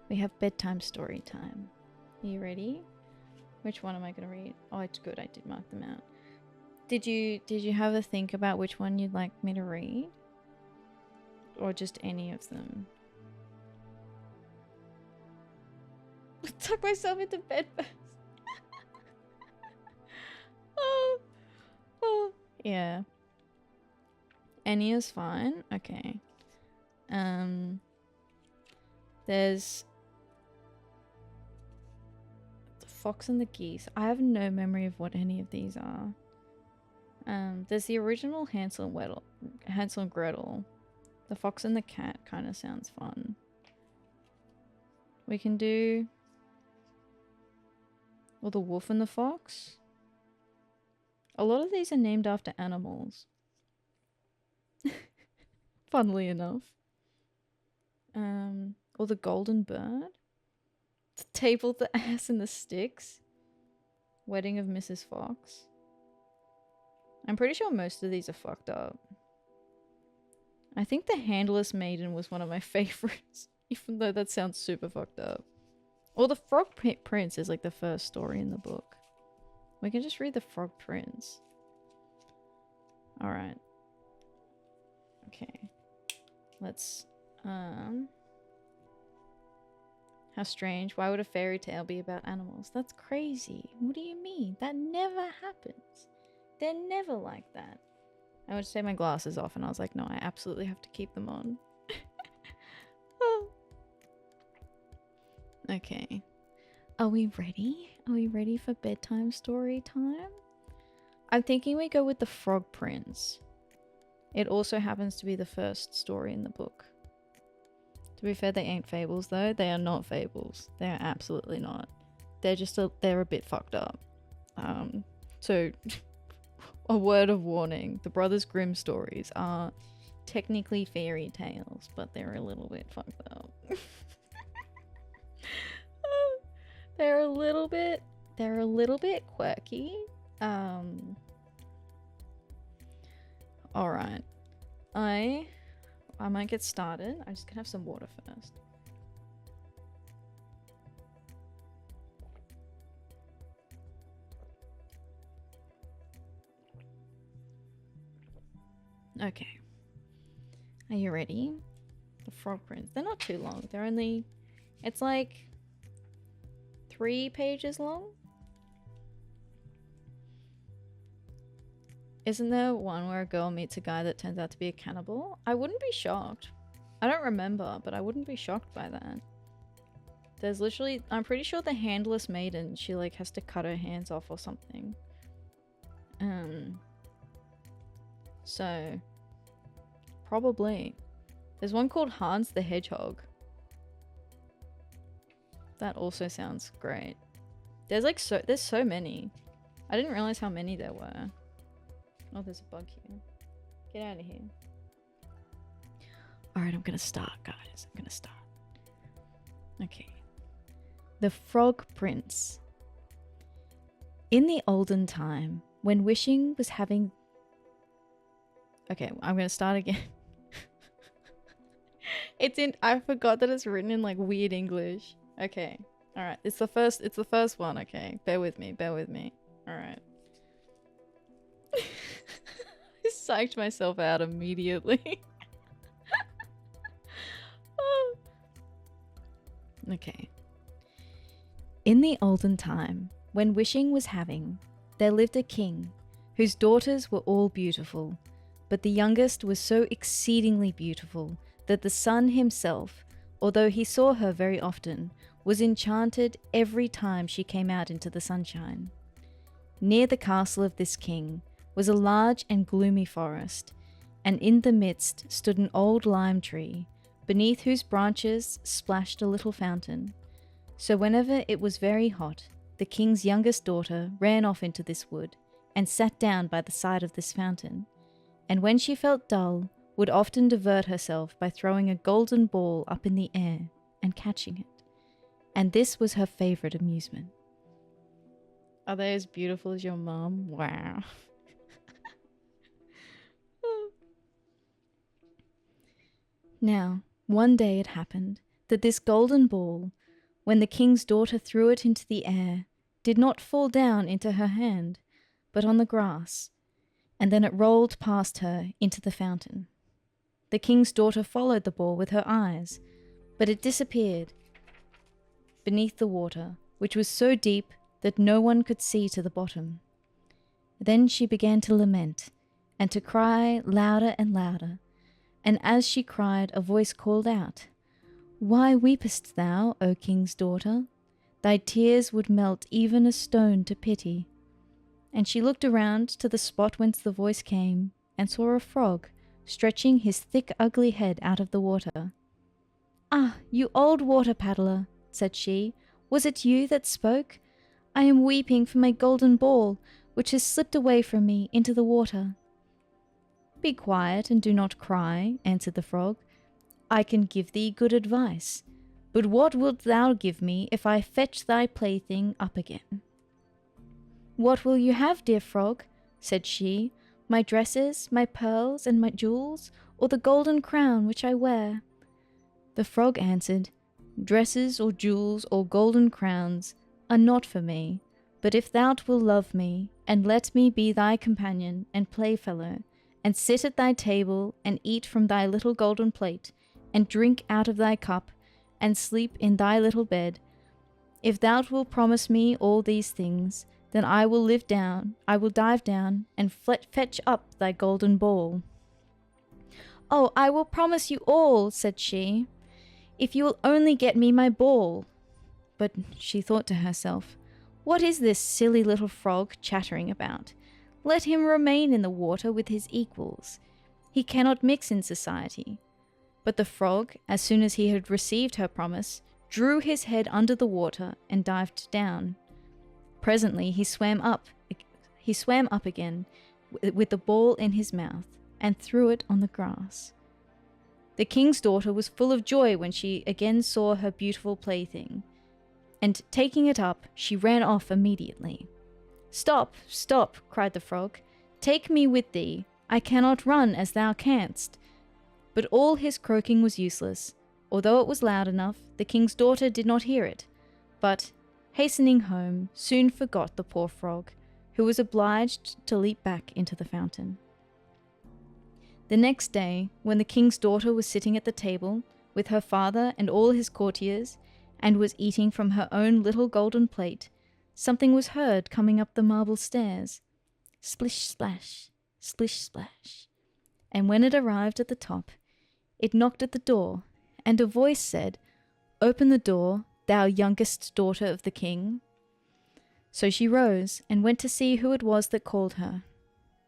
We have bedtime story time. Are you ready? Which one am I going to read? Oh, it's good. I did mark them out. Did you have a think about which one you'd like me to read? Or just any of them? I tuck myself into bed first. oh, yeah. Any is fine. Okay. There's the Fox and the Geese. I have no memory of what any of these are. There's the original Hansel and Gretel. The Fox and the Cat kind of sounds fun. We can do... Or the Wolf and the Fox. A lot of these are named after animals. Funnily enough. Or the Golden Bird. The Table, the Ass and the Sticks. Wedding of Mrs. Fox. I'm pretty sure most of these are fucked up. I think the Handless Maiden was one of my favorites, even though that sounds super fucked up. Or the Frog Prince is like the first story in the book. We can just read the Frog Prince. Alright. Okay. Let's, How strange. Why would a fairy tale be about animals? That's crazy. What do you mean? That never happens. They're never like that. I would take my glasses off and I was like, no, I absolutely have to keep them on. Oh. Okay. Are we ready? Are we ready for bedtime story time? I'm thinking we go with the Frog Prince. It also happens to be the first story in the book. To be fair, they ain't fables though. They are not fables. They are absolutely not. They're just they're a bit fucked up. So a word of warning. The Brothers Grimm stories are technically fairy tales, but they're a little bit fucked up. They're a little bit quirky. Alright. I might get started. I'm just gonna have some water first. Okay. Are you ready? The Frog Prince. They're not too long. They're only... It's like 3 pages long? Isn't there one where a girl meets a guy that turns out to be a cannibal? I wouldn't be shocked. I don't remember, but I wouldn't be shocked by that. There's literally... I'm pretty sure the Handless Maiden, she like has to cut her hands off or something. So... Probably. There's one called Hans the Hedgehog. That also sounds great. There's like there's so many. I didn't realize how many there were. Oh, there's a bug here. Get out of here. Alright, I'm gonna start, guys. I'm gonna start. Okay. The Frog Prince. In the olden time, when wishing was having... Okay, I'm gonna start again. I forgot that it's written in like weird English. Okay. Alright, it's the first one, okay. Bear with me. Alright. I psyched myself out immediately. Oh. Okay. In the olden time, when wishing was having, there lived a king whose daughters were all beautiful, but the youngest was so exceedingly beautiful that the sun himself, although he saw her very often, was enchanted every time she came out into the sunshine. Near the castle of this king was a large and gloomy forest, and in the midst stood an old lime tree, beneath whose branches splashed a little fountain. So whenever it was very hot, the king's youngest daughter ran off into this wood, and sat down by the side of this fountain, and when she felt dull, would often divert herself by throwing a golden ball up in the air and catching it. And this was her favourite amusement. Are they as beautiful as your mom? Wow. Now, one day it happened that this golden ball, when the king's daughter threw it into the air, did not fall down into her hand, but on the grass, and then it rolled past her into the fountain. The king's daughter followed the ball with her eyes, but it disappeared beneath the water, which was so deep that no one could see to the bottom. Then she began to lament, and to cry louder and louder, and as she cried, a voice called out, "Why weepest thou, O king's daughter? Thy tears would melt even a stone to pity." And she looked around to the spot whence the voice came, and saw a frog stretching his thick ugly head out of the water. "Ah, you old water paddler," said she, "was it you that spoke? I am weeping for my golden ball, which has slipped away from me into the water." "Be quiet and do not cry," answered the frog. "I can give thee good advice, but what wilt thou give me if I fetch thy plaything up again?" "What will you have, dear frog?" said she, "my dresses, my pearls, and my jewels, or the golden crown which I wear?" The frog answered, "Dresses or jewels or golden crowns are not for me, but if thou wilt love me, and let me be thy companion and playfellow, and sit at thy table, and eat from thy little golden plate, and drink out of thy cup, and sleep in thy little bed, if thou wilt promise me all these things, then I will dive down, and fetch up thy golden ball." "Oh, I will promise you all," said she, "if you will only get me my ball." But she thought to herself, "What is this silly little frog chattering about? Let him remain in the water with his equals. He cannot mix in society." But the frog, as soon as he had received her promise, drew his head under the water and dived down. Presently he swam up again with the ball in his mouth, and threw it on the grass. The king's daughter was full of joy when she again saw her beautiful plaything, and taking it up, she ran off immediately. "Stop, stop," cried the frog. "Take me with thee. I cannot run as thou canst." But all his croaking was useless. Although it was loud enough, the king's daughter did not hear it, but, hastening home, soon forgot the poor frog, who was obliged to leap back into the fountain. The next day, when the king's daughter was sitting at the table with her father and all his courtiers, and was eating from her own little golden plate, something was heard coming up the marble stairs. Splish splash, splish splash. And when it arrived at the top, it knocked at the door, and a voice said, "Open the door, thou youngest daughter of the king." So she rose and went to see who it was that called her.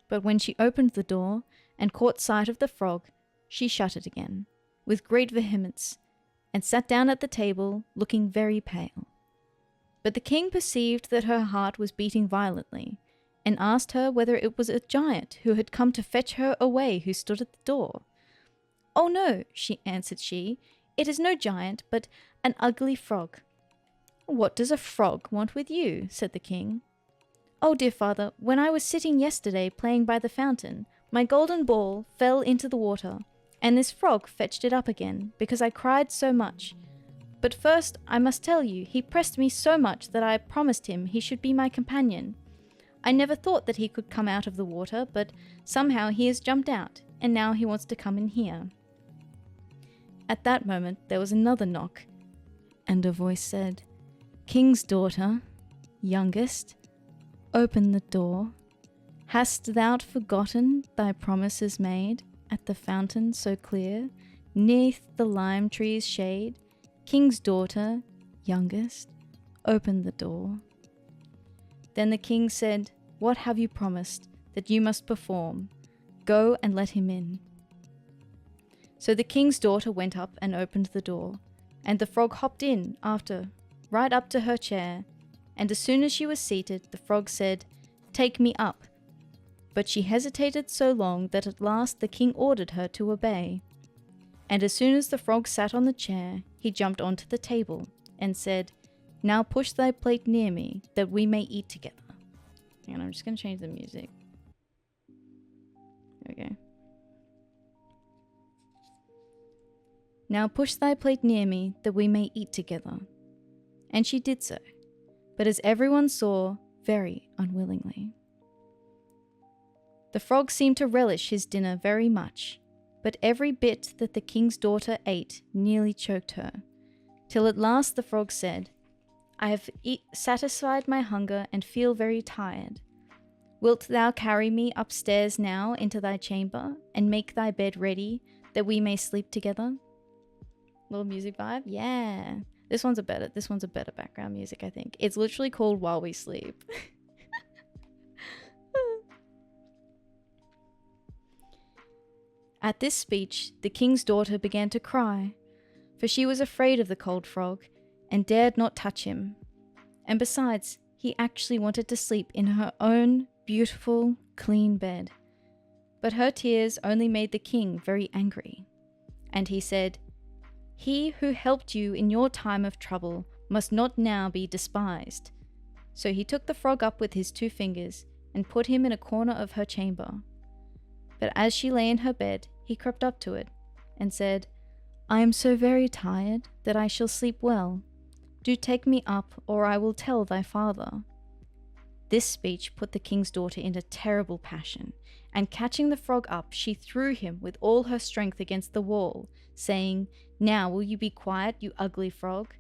But when she opened the door and caught sight of the frog, she shut it again, with great vehemence, and sat down at the table, looking very pale. But the king perceived that her heart was beating violently, and asked her whether it was a giant who had come to fetch her away who stood at the door. "Oh no," answered she, "it is no giant, but an ugly frog." "What does a frog want with you?" said the king. "Oh, dear father, when I was sitting yesterday playing by the fountain, my golden ball fell into the water, and this frog fetched it up again, because I cried so much. But first, I must tell you, he pressed me so much that I promised him he should be my companion. I never thought that he could come out of the water, but somehow he has jumped out, and now he wants to come in here." At that moment there was another knock, and a voice said, "King's daughter, youngest, open the door. Hast thou forgotten thy promises made at the fountain so clear, neath the lime tree's shade? King's daughter, youngest, open the door." Then the king said, "What have you promised that you must perform? Go and let him in." So the king's daughter went up and opened the door, and the frog hopped in after, right up to her chair, and as soon as she was seated, the frog said, "Take me up." But she hesitated so long that at last the king ordered her to obey. And as soon as the frog sat on the chair, he jumped onto the table and said, "Now push thy plate near me, that we may eat together." And I'm just going to change the music. There we go. Now push thy plate near me, that we may eat together. And she did so, but as everyone saw, very unwillingly. The frog seemed to relish his dinner very much, but every bit that the king's daughter ate nearly choked her, till at last the frog said, I have satisfied my hunger and feel very tired. Wilt thou carry me upstairs now into thy chamber, and make thy bed ready, that we may sleep together? Little music vibe? Yeah. This one's a better background music, I think. It's literally called While We Sleep. At this speech, the king's daughter began to cry, for she was afraid of the cold frog, and dared not touch him. And besides, he actually wanted to sleep in her own beautiful, clean bed. But her tears only made the king very angry. And he said, He who helped you in your time of trouble must not now be despised. So he took the frog up with his 2 fingers, and put him in a corner of her chamber. But as she lay in her bed, he crept up to it, and said, I am so very tired that I shall sleep well. Do take me up, or I will tell thy father. This speech put the king's daughter into terrible passion, and catching the frog up, she threw him with all her strength against the wall, saying, Now will you be quiet, you ugly frog?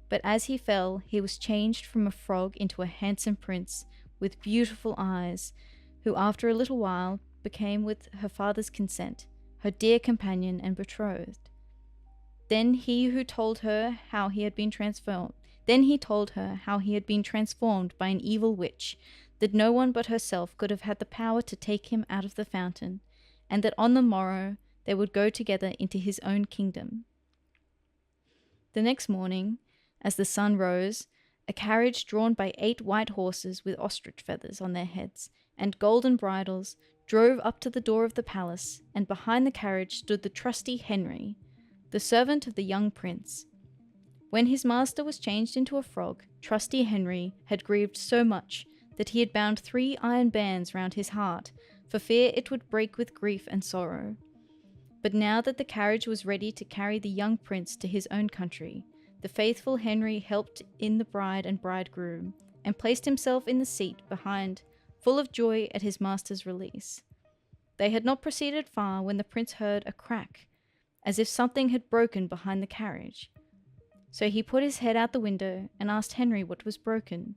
But as he fell, he was changed from a frog into a handsome prince with beautiful eyes, who after a little while became, with her father's consent, her dear companion and betrothed. Then he told her how he had been transformed by an evil witch, that no one but herself could have had the power to take him out of the fountain, and that on the morrow they would go together into his own kingdom. The next morning, as the sun rose, a carriage drawn by 8 white horses with ostrich feathers on their heads and golden bridles drove up to the door of the palace, and behind the carriage stood the trusty Henry, the servant of the young prince. When his master was changed into a frog, trusty Henry had grieved so much that he had bound 3 iron bands round his heart, for fear it would break with grief and sorrow. But now that the carriage was ready to carry the young prince to his own country, the faithful Henry helped in the bride and bridegroom, and placed himself in the seat behind, full of joy at his master's release. They had not proceeded far when the prince heard a crack, as if something had broken behind the carriage. So he put his head out the window and asked Henry what was broken.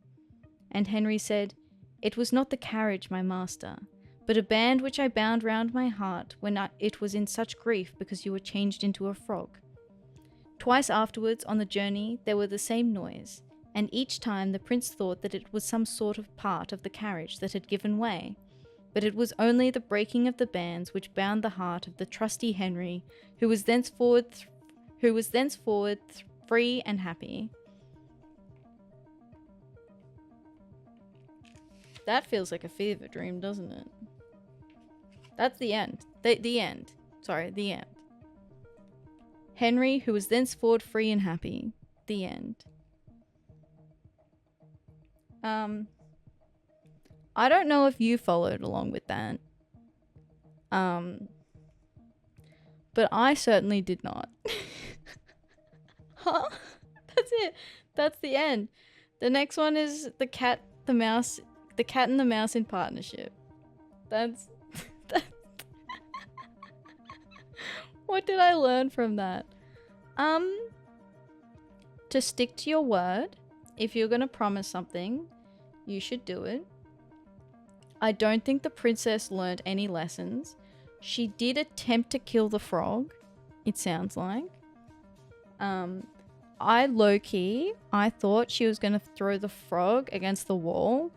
And Henry said, It was not the carriage, my master, but a band which I bound round my heart when it was in such grief because you were changed into a frog. Twice afterwards on the journey there were the same noise, and each time the prince thought that it was some sort of part of the carriage that had given way, but it was only the breaking of the bands which bound the heart of the trusty Henry, who was thenceforward free and happy. That feels like a fever dream, doesn't it? That's the end. The end. Sorry, the end. Henry, who was thenceforward free and happy. The end. I don't know if you followed along with that. But I certainly did not. Huh? That's it. That's the end. The next one is the cat and the mouse in partnership. That's What did I learn from that? To stick to your word. If you're gonna promise something, you should do it. I don't think the princess learned any lessons. She did attempt to kill the frog, it sounds like. I thought she was gonna throw the frog against the wall,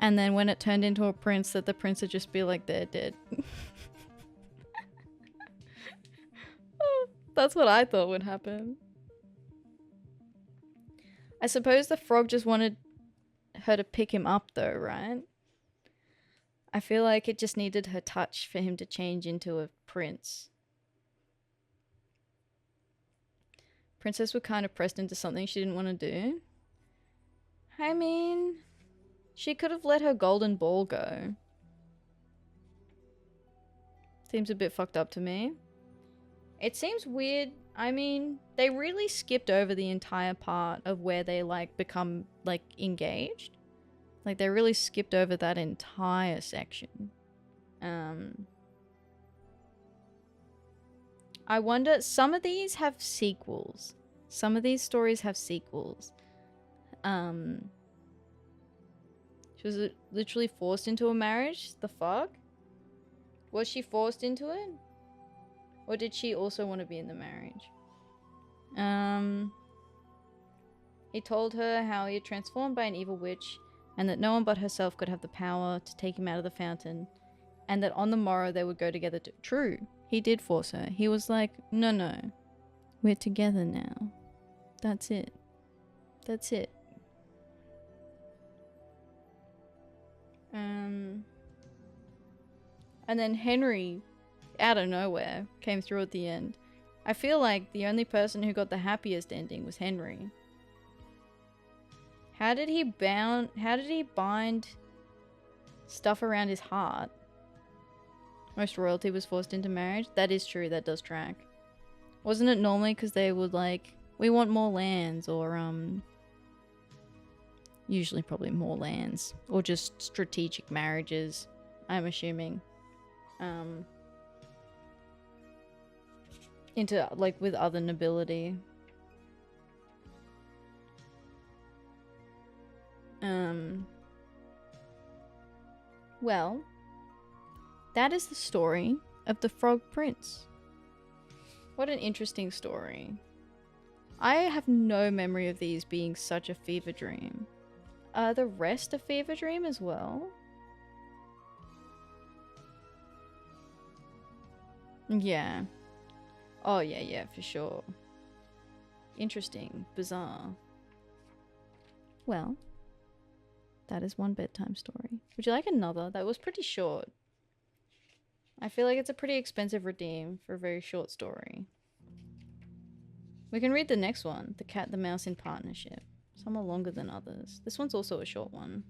and then when it turned into a prince, that the prince would just be like, they're dead. That's what I thought would happen. I suppose the frog just wanted her to pick him up though, right? I feel like it just needed her touch for him to change into a prince. Princess was kind of pressed into something she didn't want to do. I mean, she could have let her golden ball go. Seems a bit fucked up to me. It seems weird. I mean, they really skipped over the entire part of where they like become like engaged. Like they really skipped over that entire section. I wonder, some of these have sequels. Some of these stories have sequels. She was literally forced into a marriage? The fuck? Was she forced into it? Or did she also want to be in the marriage? He told her how he had transformed by an evil witch, and that no one but herself could have the power to take him out of the fountain, and that on the morrow they would go together to— True, he did force her. He was like, no, no, we're together now. That's it. That's it. And then Henry, out of nowhere, came through at the end. I feel like the only person who got the happiest ending was Henry. How did he bind stuff around his heart? Most royalty was forced into marriage? That is true, that does track. Wasn't it normally because they would like, we want more lands, or usually probably more lands, or just strategic marriages, I'm assuming. Into like with other nobility. Well, that is the story of the Frog Prince. What an interesting story. I have no memory of these being such a fever dream. Are the rest a fever dream as well? Yeah. Oh yeah, yeah, for sure. Interesting. Bizarre. Well, that is one bedtime story. Would you like another? That was pretty short. I feel like it's a pretty expensive redeem for a very short story. We can read the next one, The Cat, the Mouse in Partnership. Some are longer than others. This one's also a short one.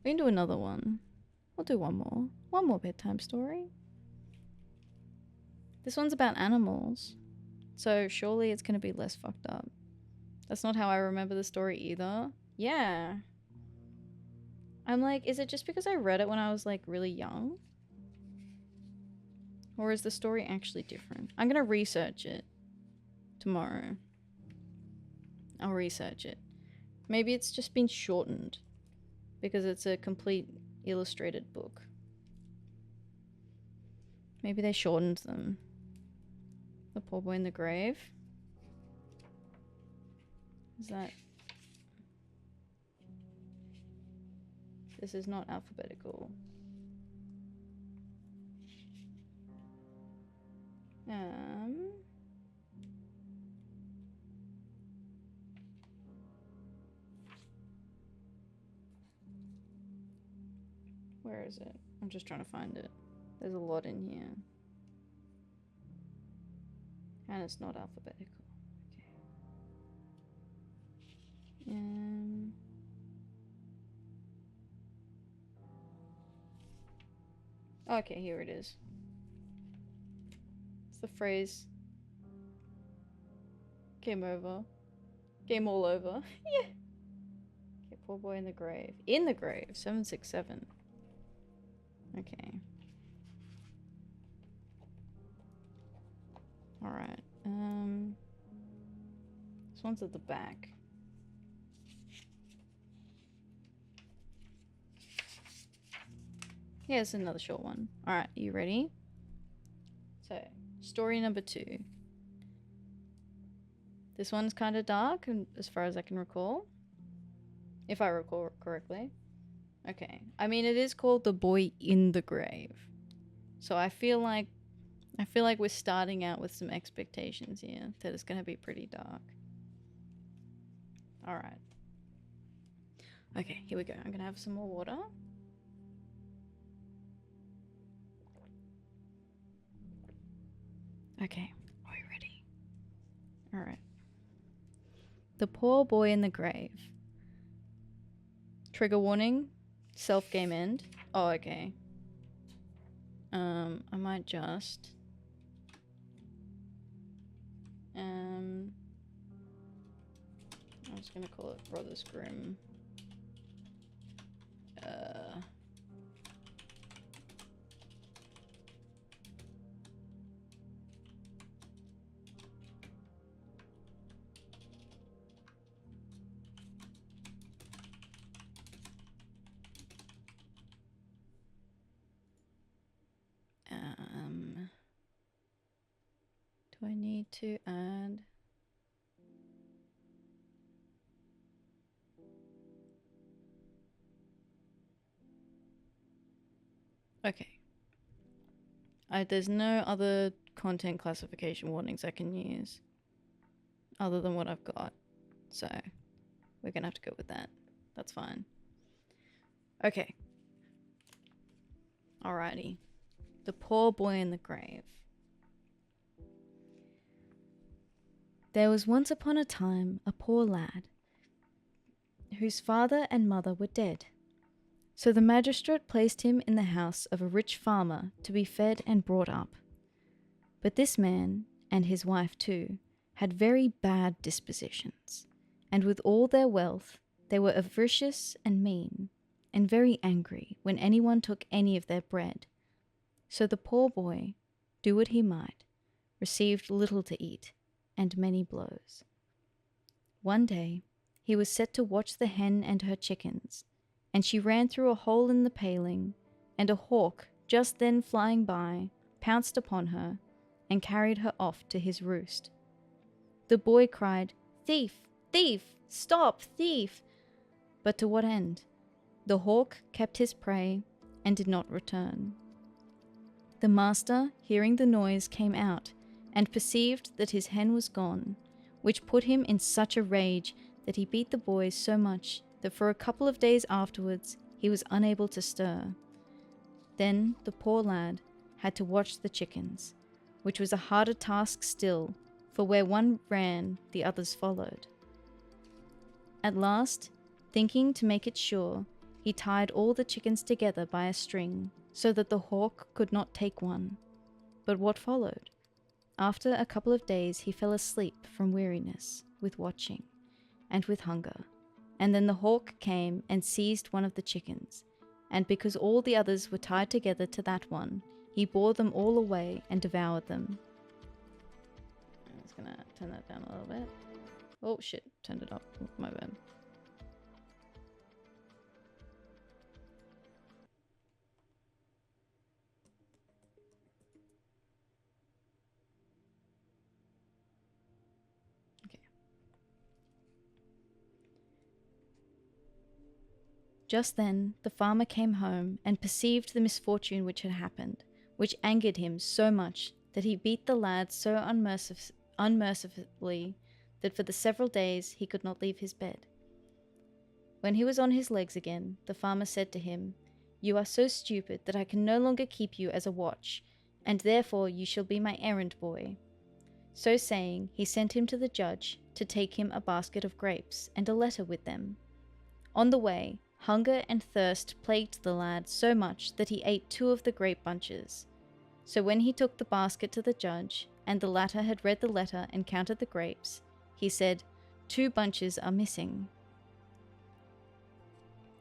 We can do another one. We'll do one more. One more bedtime story. This one's about animals. So surely it's going to be less fucked up. That's not how I remember the story either. Yeah. I'm like, is it just because I read it when I was like really young? Or is the story actually different? I'm gonna research it tomorrow. I'll research it. Maybe it's just been shortened because it's a complete illustrated book. Maybe they shortened them. The Poor Boy in the Grave. Is that... This is not alphabetical. Where is it? I'm just trying to find it. There's a lot in here. And it's not alphabetical. Okay. Okay, here it is. It's the phrase. Game over. Game all over. Yeah. Okay, Poor Boy in the Grave. In the Grave. 767. Okay. Alright. This one's at the back. Yeah, it's another short one. Alright, you ready? So, story number 2. This one's kind of dark, as far as I can recall. If I recall correctly. Okay. I mean, it is called The Boy in the Grave. So I feel like we're starting out with some expectations here that it's going to be pretty dark. Alright. Okay, here we go. I'm going to have some more water. Okay, are we ready? Alright. The Poor Boy in the Grave. Trigger warning. Self-game end. Oh, okay. I might just... I'm just gonna call it Brothers Grimm. Do I need to add? Okay. There's no other content classification warnings I can use other than what I've got. So we're gonna have to go with that. That's fine. Okay. Alrighty. The poor boy in the grave. There was once upon a time a poor lad whose father and mother were dead. So the magistrate placed him in the house of a rich farmer to be fed and brought up. But this man, and his wife too, had very bad dispositions, and with all their wealth they were avaricious and mean, and very angry when anyone took any of their bread. So the poor boy, do what he might, received little to eat, and many blows. One day he was set to watch the hen and her chickens, and she ran through a hole in the paling, and a hawk, just then flying by, pounced upon her, and carried her off to his roost. The boy cried, "Thief! Thief! Stop, thief!" But to what end? The hawk kept his prey, and did not return. The master, hearing the noise, came out, and perceived that his hen was gone, which put him in such a rage that he beat the boy so much that for a couple of days afterwards he was unable to stir. Then the poor lad had to watch the chickens, which was a harder task still, for where one ran, the others followed. At last, thinking to make it sure, he tied all the chickens together by a string, so that the hawk could not take one. But what followed? After a couple of days he fell asleep from weariness, with watching, and with hunger, and then the hawk came and seized one of the chickens, and because all the others were tied together to that one, he bore them all away and devoured them. I'm just gonna turn that down a little bit. Oh shit, turned it up, my bad. Just then the farmer came home and perceived the misfortune which had happened, which angered him so much that he beat the lad so unmercifully that for the several days he could not leave his bed. When he was on his legs again, the farmer said to him, "You are so stupid that I can no longer keep you as a watch, and therefore you shall be my errand boy." So saying, he sent him to the judge to take him a basket of grapes and a letter with them. On the way, hunger and thirst plagued the lad so much that he ate 2 of the grape bunches. So when he took the basket to the judge, and the latter had read the letter and counted the grapes, he said, "2 bunches are missing."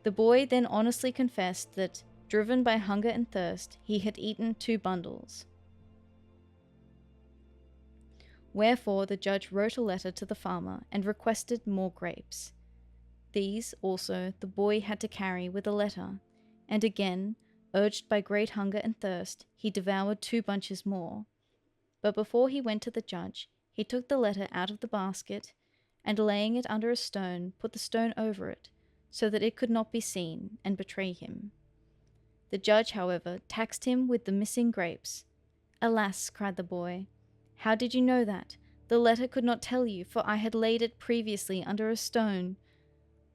The boy then honestly confessed that, driven by hunger and thirst, he had eaten 2 bundles. Wherefore the judge wrote a letter to the farmer and requested more grapes. These, also, the boy had to carry with a letter, and again, urged by great hunger and thirst, he devoured 2 bunches more. But before he went to the judge, he took the letter out of the basket, and laying it under a stone, put the stone over it, so that it could not be seen and betray him. The judge, however, taxed him with the missing grapes. "Alas," cried the boy, "how did you know that? The letter could not tell you, for I had laid it previously under a stone."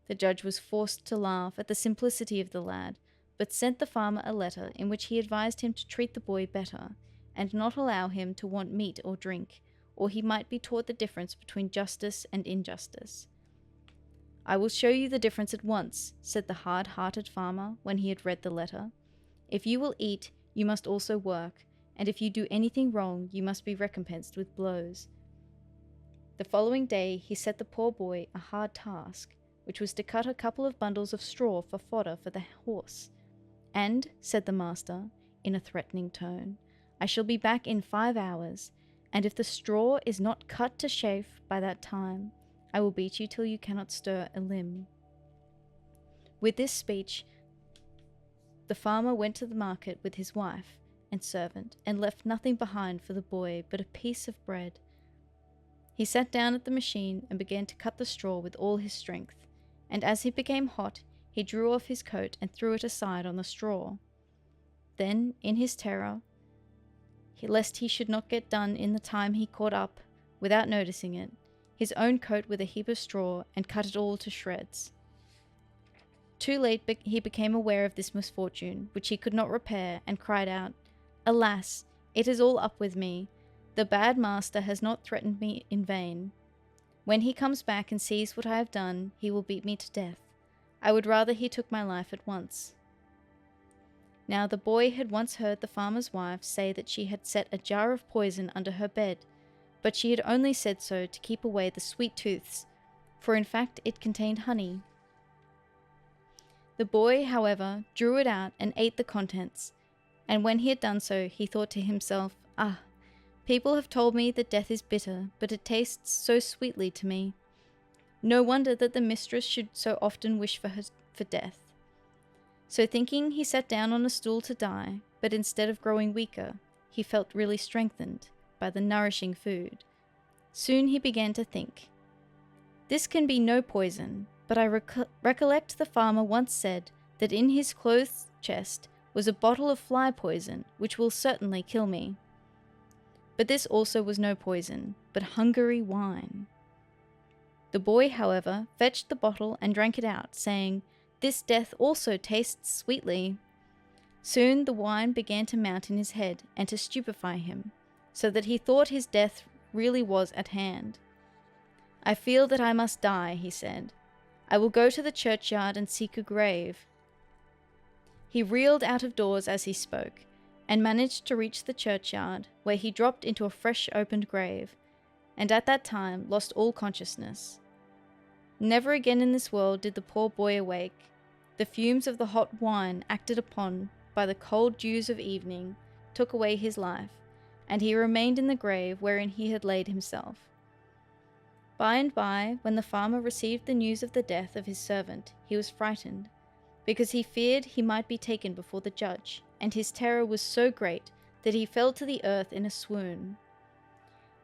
The judge was forced to laugh at the simplicity of the lad, but sent the farmer a letter in which he advised him to treat the boy better, and not allow him to want meat or drink, or he might be taught the difference between justice and injustice. "I will show you the difference at once," said the hard-hearted farmer when he had read the letter. "If you will eat, you must also work, and if you do anything wrong, you must be recompensed with blows." The following day he set the poor boy a hard task, which was to cut a couple of bundles of straw for fodder for the horse. "And," said the master, in a threatening tone, "I shall be back in 5 hours, and if the straw is not cut to chaff by that time, I will beat you till you cannot stir a limb." With this speech, the farmer went to the market with his wife and servant, and left nothing behind for the boy but a piece of bread. He sat down at the machine and began to cut the straw with all his strength, and as it became hot, he drew off his coat and threw it aside on the straw. Then, in his terror, lest he should not get done in the time, he caught up, without noticing it, his own coat with a heap of straw and cut it all to shreds. Too late he became aware of this misfortune, which he could not repair, and cried out, "Alas, it is all up with me. The bad master has not threatened me in vain. When he comes back and sees what I have done, he will beat me to death. I would rather he took my life at once." Now the boy had once heard the farmer's wife say that she had set a jar of poison under her bed, but she had only said so to keep away the sweet tooths, for in fact it contained honey. The boy, however, drew it out and ate the contents, and when he had done so, he thought to himself, "Ah, people have told me that death is bitter, but it tastes so sweetly to me. No wonder that the mistress should so often wish for death." So thinking, he sat down on a stool to die, but instead of growing weaker, he felt really strengthened by the nourishing food. Soon he began to think, "This can be no poison, but I recollect the farmer once said that in his clothes chest was a bottle of fly poison, which will certainly kill me." But this also was no poison, but Hungary wine. The boy, however, fetched the bottle and drank it out, saying, "This death also tastes sweetly." Soon the wine began to mount in his head and to stupefy him, so that he thought his death really was at hand. "I feel that I must die," he said. "I will go to the churchyard and seek a grave." He reeled out of doors as he spoke, and managed to reach the churchyard, where he dropped into a fresh opened grave, and at that time lost all consciousness. Never again in this world did the poor boy awake. The fumes of the hot wine, acted upon by the cold dews of evening, took away his life, and he remained in the grave wherein he had laid himself. By and by, when the farmer received the news of the death of his servant, he was frightened, because he feared he might be taken before the judge, and his terror was so great that he fell to the earth in a swoon.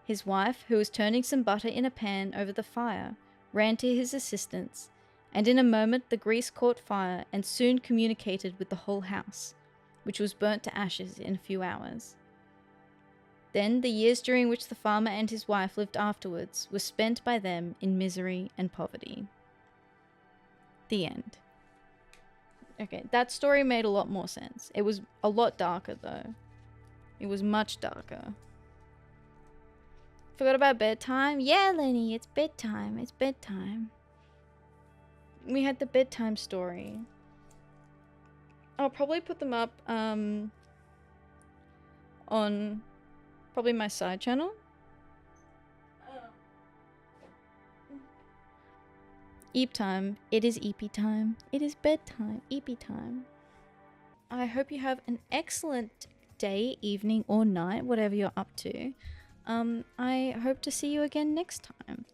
His wife, who was turning some butter in a pan over the fire, ran to his assistance, and in a moment the grease caught fire and soon communicated with the whole house, which was burnt to ashes in a few hours. Then the years during which the farmer and his wife lived afterwards were spent by them in misery and poverty. The end. Okay, that story made a lot more sense. It was a lot darker though. It was much darker. Forgot about bedtime? Yeah, Lenny, it's bedtime. It's bedtime. We had the bedtime story. I'll probably put them up on probably my side channel. Eep time. It is eepy time. It is bedtime. Eepy time. I hope you have an excellent day, evening, or night, whatever you're up to. I hope to see you again next time.